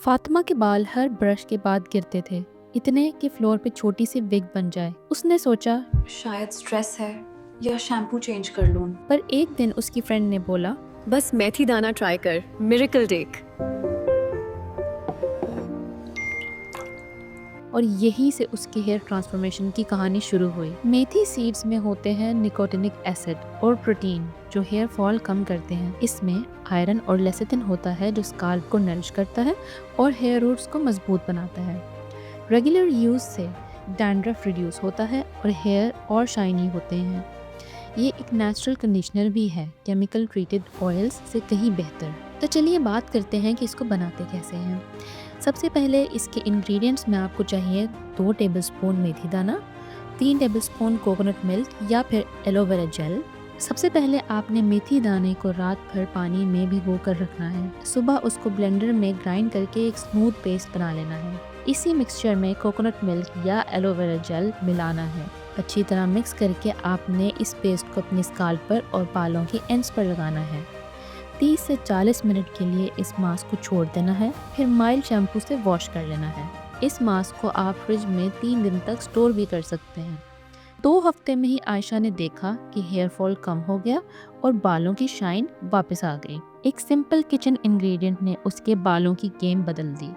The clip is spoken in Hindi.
फातिमा के बाल हर ब्रश के बाद गिरते थे, इतने कि फ्लोर पे छोटी सी विग बन जाए। उसने सोचा, शायद स्ट्रेस है या शैम्पू चेंज कर लूं। पर एक दिन उसकी फ्रेंड ने बोला, बस मेथी दाना ट्राई कर, मिरेकल देख। और यहीं से उसकी हेयर ट्रांसफॉर्मेशन की कहानी शुरू हुई। मेथी सीड्स में होते हैं निकोटिनिक एसिड और प्रोटीन जो हेयर फॉल कम करते हैं। इसमें आयरन और लेसिथिन होता है जो स्काल्प को नरिश करता है और हेयर रूट्स को मजबूत बनाता है। रेगुलर यूज से डैंड्रफ रिड्यूस होता है और हेयर और शाइनी होते हैं। ये एक नेचुरल कंडीशनर भी है, केमिकल ट्रीटेड ऑयल्स से कहीं बेहतर। तो चलिए बात करते हैं कि इसको बनाते कैसे हैं। सबसे पहले इसके इंग्रेडिएंट्स में आपको चाहिए 2 टेबलस्पून मेथी दाना, 3 टेबलस्पून कोकोनट मिल्क या फिर एलोवेरा जेल। सबसे पहले आपने मेथी दाने को रात भर पानी में भिगो कर रखना है। सुबह उसको ब्लेंडर में ग्राइंड करके एक स्मूथ पेस्ट बना लेना है। इसी मिक्सचर में कोकोनट मिल्क या एलोवेरा जेल मिलाना है। अच्छी तरह मिक्स करके आपने इस पेस्ट को अपनी स्काल्प पर और बालों के एंड्स पर लगाना है। 30 से 40 मिनट के लिए इस मास्क को छोड़ देना है, फिर माइल्ड शैम्पू से वॉश कर लेना है। इस मास्क को आप फ्रिज में 3 दिन तक स्टोर भी कर सकते हैं। 2 हफ्ते में ही आयशा ने देखा कि हेयर फॉल कम हो गया और बालों की शाइन वापस आ गई। एक सिंपल किचन इंग्रेडिएंट ने उसके बालों की गेम बदल दी।